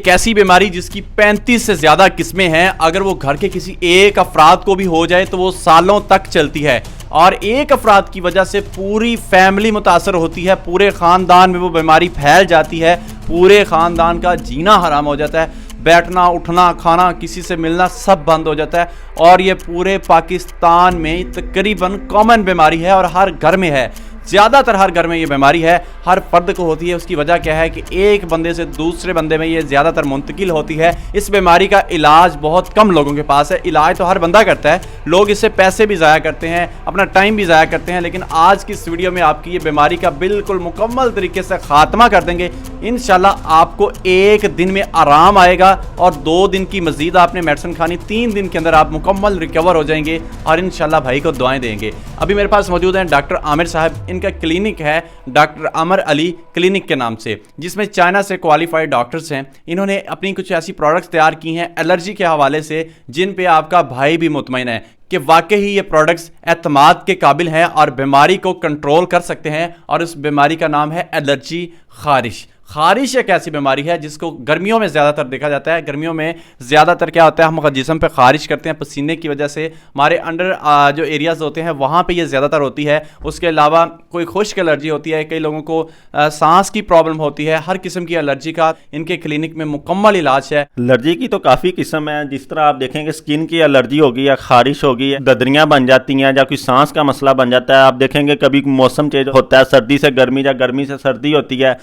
एक ऐसी बीमारी जिसकी 35 से ज़्यादा किस्में हैं। अगर वो घर के किसी एक अफराद को भी हो जाए तो वो सालों तक चलती है और एक अफराद की वजह से पूरी फैमिली मुतासर होती है, पूरे ख़ानदान में वो बीमारी फैल जाती है, पूरे ख़ानदान का जीना हराम हो जाता है, बैठना उठना खाना किसी से मिलना सब बंद हो जाता है। और ये पूरे पाकिस्तान में तकरीबन कॉमन बीमारी है और हर घर में है, ज़्यादातर हर घर में ये बीमारी है, हर फर्द को होती है। उसकी वजह क्या है कि एक बंदे से दूसरे बंदे में ये ज़्यादातर मुंतकिल होती है। इस बीमारी का इलाज बहुत कम लोगों के पास है। इलाज तो हर बंदा करता है, लोग इससे पैसे भी ज़ाया करते हैं, अपना टाइम भी ज़ाया करते हैं, लेकिन आज की इस वीडियो में आपकी ये बीमारी का बिल्कुल मुकम्मल तरीके से ख़ात्मा कर देंगे। इंशाल्लाह आपको एक दिन में आराम आएगा और 2 दिन की मजीद आपने मेडिसिन खानी, 3 दिन के अंदर आप मुकम्मल रिकवर हो जाएंगे और इंशाल्लाह भाई को दुआएं देंगे। अभी मेरे पास मौजूद हैं डॉक्टर आमिर साहब। इनका क्लिनिक है डॉक्टर अमर अली क्लिनिक के नाम से, जिसमें चाइना से क्वालिफाइड डॉक्टर्स हैं। इन्होंने अपनी कुछ ऐसी प्रोडक्ट्स तैयार की हैं एलर्जी के हवाले से, जिन पे आपका भाई भी मुतमईन है कि वाकई ही ये प्रोडक्ट्स एतमाद के काबिल हैं और बीमारी को कंट्रोल कर सकते हैं। और उस बीमारी का नाम है एलर्जी खारिश। खारिश एक ऐसी बीमारी है जिसको गर्मियों में ज़्यादातर देखा जाता है। गर्मियों में ज़्यादातर क्या होता है, हम जिस्म पे खारिश करते हैं पसीने की वजह से, हमारे अंडर जो एरियाज़ होते हैं वहाँ पे ये ज़्यादातर होती है। उसके अलावा कोई खुश्क एलर्जी होती है, कई लोगों को सांस की प्रॉब्लम होती है। हर किस्म की एलर्जी का इनके क्लिनिक में मुकम्मल इलाज है। एलर्जी की तो काफ़ी किस्म है। जिस तरह आप देखेंगे स्किन की एलर्जी होगी या खारिश होगी, ददरियाँ बन जाती हैं या कोई सांस का मसला बन जाता है। आप देखेंगे कभी मौसम चेंज होता है, सर्दी से गर्मी या गर्मी से सर्दी होती है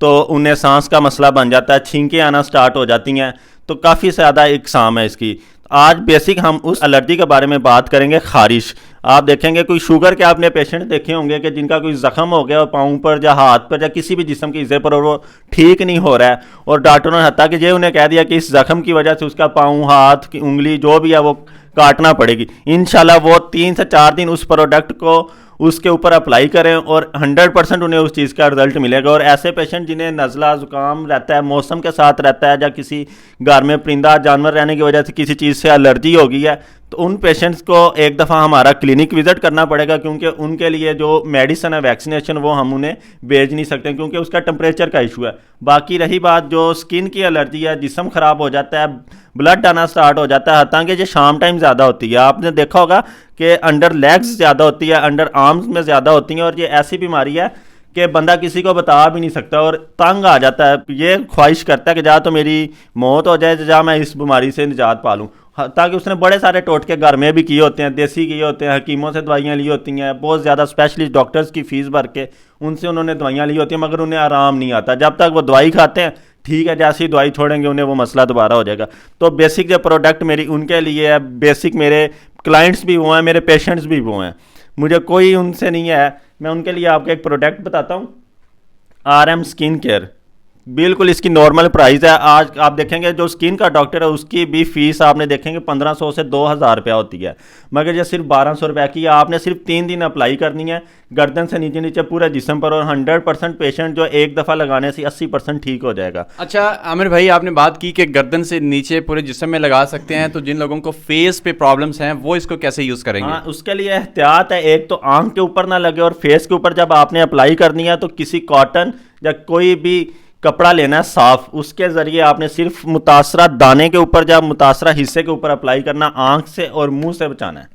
तो उन्हें सांस का मसला बन जाता है, छींकें आना स्टार्ट हो जाती हैं। तो काफ़ी ज़्यादा इकसाम है इसकी। आज बेसिक हम उस एलर्जी के बारे में बात करेंगे, खारिश। आप देखेंगे कोई शुगर के आपने पेशेंट देखे होंगे कि जिनका कोई ज़ख्म हो गया और पाँव पर या हाथ पर या किसी भी जिस्म के हिस्से पर और वो ठीक नहीं हो रहा है और डॉक्टरों ने हत्ता कि ये उन्हें कह दिया कि इस ज़ख्म की वजह से उसका पाँव हाथ की उंगली जो भी है वो काटना पड़ेगी। इंशाल्लाह वो 3 से 4 दिन उस प्रोडक्ट को उसके ऊपर अप्लाई करें और 100% उन्हें उस चीज़ का रिजल्ट मिलेगा। और ऐसे पेशेंट जिन्हें नज़ला ज़ुकाम रहता है, मौसम के साथ रहता है, या किसी घर में परिंदा जानवर रहने की वजह से किसी चीज़ से एलर्जी हो गई है, तो उन पेशेंट्स को एक दफ़ा हमारा क्लिनिक विज़िट करना पड़ेगा, क्योंकि उनके लिए जो मेडिसिन है, वैक्सीनेशन, वो हम उन्हें भेज नहीं सकते क्योंकि उसका टेम्परेचर का इशू है। बाकी रही बात जो स्किन की एलर्जी है, जिस्म ख़राब हो जाता है, ब्लड आना स्टार्ट हो जाता है, हालांकि ये शाम टाइम ज़्यादा होती है। आपने देखा होगा कि अंडर लेग्स ज़्यादा होती है, अंडर आर्म्स में ज़्यादा होती हैं, और ये ऐसी बीमारी है कि बंदा किसी को बता भी नहीं सकता और तंग आ जाता है। ये ख्वाहिश करता है कि जा तो मेरी मौत हो जाए, जा मैं इस बीमारी से निजात पा लूँ। ताकि उसने बड़े सारे टोटके घर में भी किए होते हैं, देसी किए होते हैं, हकीमों से दवाइयाँ ली होती हैं, बहुत ज़्यादा स्पेशलिस्ट डॉक्टर्स की फ़ीस भर के उनसे उन्होंने दवाइयाँ ली होती हैं, मगर उन्हें आराम नहीं आता। जब तक वो दवाई खाते हैं ठीक है, जैसी दवाई छोड़ेंगे उन्हें वो मसला दोबारा हो जाएगा। तो बेसिक जो प्रोडक्ट मेरी उनके लिए है, बेसिक मेरे क्लाइंट्स भी वो हैं, मेरे पेशेंट्स भी वो हैं, मुझे कोई उनसे नहीं है। मैं उनके लिए आपको एक प्रोडक्ट बताता हूँ, RM स्किन केयर। बिल्कुल इसकी नॉर्मल प्राइस है। आज आप देखेंगे जो स्किन का डॉक्टर है उसकी भी फीस आपने देखेंगे 1500 से 2000 रुपया होती है, मगर ये सिर्फ 1200 रुपये की है। आपने सिर्फ 3 दिन अप्लाई करनी है, गर्दन से नीचे नीचे पूरे जिस्म पर, और 100% पेशेंट जो एक दफ़ा लगाने से 80% ठीक हो जाएगा। अच्छा आमिर भाई, आपने बात की कि गर्दन से नीचे पूरे जिस्म में लगा सकते हैं, तो जिन लोगों को फेस पे प्रॉब्लम्स हैं वो इसको कैसे यूज़ करेंगे? हाँ, उसके लिए एहतियात है। एक तो आंख के ऊपर ना लगे, और फेस के ऊपर जब आपने अप्लाई करनी है तो किसी कॉटन या कोई भी कपड़ा लेना है साफ, उसके ज़रिए आपने सिर्फ मुतासरा दाने के ऊपर या मुतासरा हिस्से के ऊपर अप्लाई करना, आंख से और मुंह से बचाना है।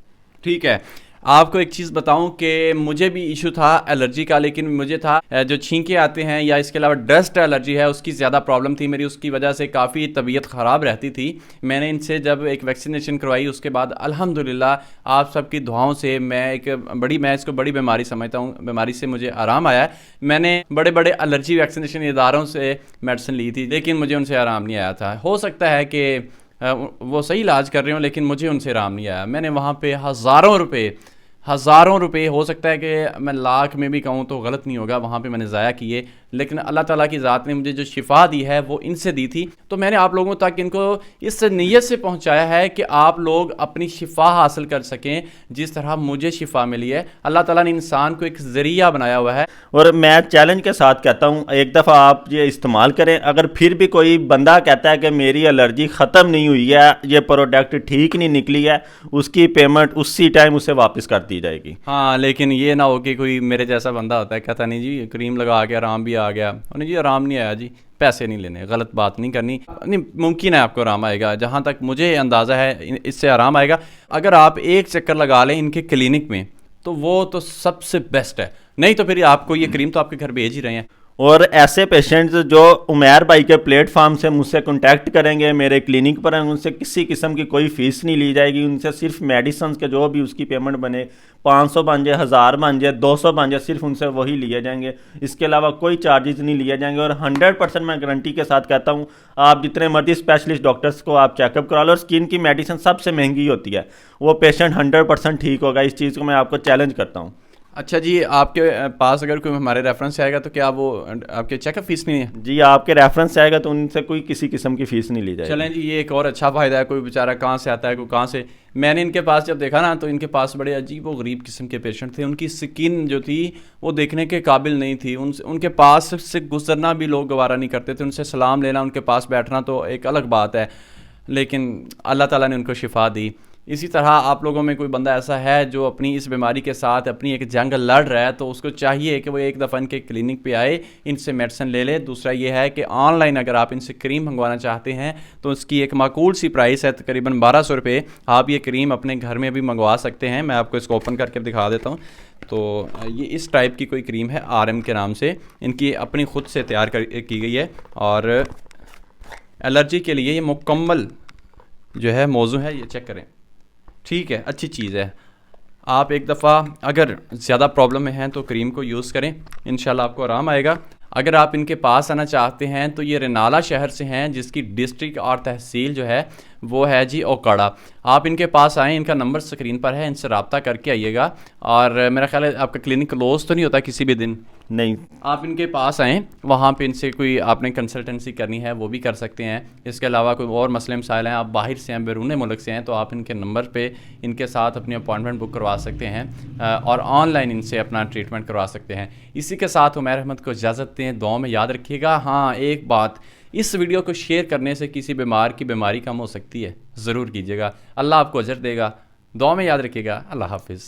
ठीक है। आपको एक चीज़ बताऊं कि मुझे भी इशू था एलर्जी का, लेकिन मुझे था जो छींके आते हैं या इसके अलावा डस्ट एलर्जी है उसकी ज़्यादा प्रॉब्लम थी मेरी, उसकी वजह से काफ़ी तबीयत ख़राब रहती थी। मैंने इनसे जब एक वैक्सीनेशन करवाई उसके बाद अल्हम्दुलिल्लाह आप सबकी दुआओं से मैं इसको बड़ी बीमारी समझता हूँ, बीमारी से मुझे आराम आया है। मैंने बड़े बड़े एलर्जी वैक्सीनेशन इदारों से मेडिसिन ली थी, लेकिन मुझे उनसे आराम नहीं आया था। हो सकता है कि वो सही इलाज कर रहे हो, लेकिन मुझे उनसे आराम नहीं आया। मैंने वहाँ पे हज़ारों रुपए, हो सकता है कि मैं लाख में भी कहूँ तो गलत नहीं होगा, वहाँ पे मैंने ज़ाया किए, लेकिन अल्लाह ताला की ज़ात ने मुझे जो शिफा दी है वो इनसे दी थी। तो मैंने आप लोगों तक इनको इस नीयत से पहुँचाया है कि आप लोग अपनी शिफा हासिल कर सकें जिस तरह मुझे शिफा मिली है। अल्लाह ताला ने इंसान को एक ज़रिया बनाया हुआ है, और मैं चैलेंज के साथ कहता हूँ एक दफ़ा आप ये इस्तेमाल करें। अगर फिर भी कोई बंदा कहता है कि मेरी एलर्जी ख़त्म नहीं हुई है, ये प्रोडक्ट ठीक नहीं निकली है, उसकी पेमेंट उसी टाइम उसे वापस कर दी जाएगी। हाँ, लेकिन ये ना हो कि कोई मेरे जैसा बंदा होता है कहता नहीं जी क्रीम लगा के आराम भी आ गया, उन्हें जी आराम नहीं आया जी, पैसे नहीं लेने, गलत बात नहीं करनी, नहीं मुमकिन है आपको आराम आएगा, जहाँ तक मुझे अंदाज़ा है इससे आराम आएगा। अगर आप एक चक्कर लगा लें इनके क्लिनिक में तो वो तो सबसे बेस्ट है, नहीं तो फिर आपको ये क्रीम तो आपके घर भेज ही रहे हैं। और ऐसे पेशेंट्स जो उमैर भाई के प्लेटफार्म से मुझसे कांटेक्ट करेंगे, मेरे क्लिनिक पर हैं, उनसे किसी किस्म की कोई फ़ीस नहीं ली जाएगी, उनसे सिर्फ मेडिसिन के जो भी उसकी पेमेंट बने, 500 बन जाए, 1000 बन जाए, 200 बन जाए, सिर्फ उनसे वही लिए जाएंगे, इसके अलावा कोई चार्जेस नहीं लिए जाएंगे। और 100% मैं गारंटी के साथ कहता हूँ, आप जितने मर्जी स्पेशलिस्ट डॉक्टर्स को आप चेकअप करा लो, और स्किन की मेडिसिन सबसे महंगी होती है, वो पेशेंट 100% ठीक होगा, इस चीज़ को मैं आपको चैलेंज करता हूँ। अच्छा जी, आपके पास अगर कोई हमारे रेफरेंस से आएगा तो क्या वो आपके चेकअप फीस नहीं है? जी, आपके रेफरेंस से आएगा तो उनसे कोई किसी किस्म की फ़ीस नहीं ली जाएगी। चलें जी, ये एक और अच्छा फ़ायदा है, कोई बेचारा कहाँ से आता है, कोई कहाँ से। मैंने इनके पास जब देखा ना तो इनके पास बड़े अजीब व गरीब किस्म के पेशेंट थे, उनकी स्किन जो थी वो देखने के काबिल नहीं थी, उनके पास से गुजरना भी लोग गवारा नहीं करते थे, उनसे सलाम लेना, उनके पास बैठना तो एक अलग बात है, लेकिन अल्लाह ताला ने उनको शिफा दी। इसी तरह आप लोगों में कोई बंदा ऐसा है जो अपनी इस बीमारी के साथ अपनी एक जंग लड़ रहा है, तो उसको चाहिए कि वो एक दफ़ा इनके क्लिनिक पे आए, इनसे मेडिसिन ले ले। दूसरा ये है कि ऑनलाइन अगर आप इनसे क्रीम मंगवाना चाहते हैं तो उसकी एक माकूल सी प्राइस है, तकरीबन 1200 रुपये। आप ये क्रीम अपने घर में भी मंगवा सकते हैं। मैं आपको इसको ओपन करके दिखा देता हूँ। तो ये इस टाइप की कोई क्रीम है, RM के नाम से, इनकी अपनी ख़ुद से तैयार की गई है, और एलर्जी के लिए ये मुकम्मल जो है मौजू है, ये चेक करें, ठीक है, अच्छी चीज़ है। आप एक दफ़ा अगर ज़्यादा प्रॉब्लम में हैं तो क्रीम को यूज़ करें, इंशाल्लाह आपको आराम आएगा। अगर आप इनके पास आना चाहते हैं तो ये रेनाला शहर से हैं, जिसकी डिस्ट्रिक्ट और तहसील जो है वो है जी ओकाड़ा। आप इनके पास आएँ, इनका नंबर स्क्रीन पर है, इनसे रब्ता करके आइएगा। और मेरा ख्याल है आपका क्लिनिक क्लोज तो नहीं होता किसी भी दिन? नहीं, आप इनके पास आएँ, वहाँ पे इनसे कोई आपने कंसल्टेंसी करनी है वो भी कर सकते हैं। इसके अलावा कोई और मसले मसाइल हैं, आप बाहर से हैं, बैरून मुल्क से हैं, तो आप इनके नंबर पे इनके साथ अपनी अपॉइंटमेंट बुक करवा सकते हैं और ऑनलाइन इनसे अपना ट्रीटमेंट करवा सकते हैं। इसी के साथ उमैर अहमद को इजाज़त दें, दुआ में याद रखिएगा। हाँ, एक बात, इस वीडियो को शेयर करने से किसी बीमार की बीमारी कम हो सकती है, ज़रूर कीजिएगा। अल्लाह आपको अजर देगा। दुआ में याद रखिएगा। अल्लाह हाफिज़।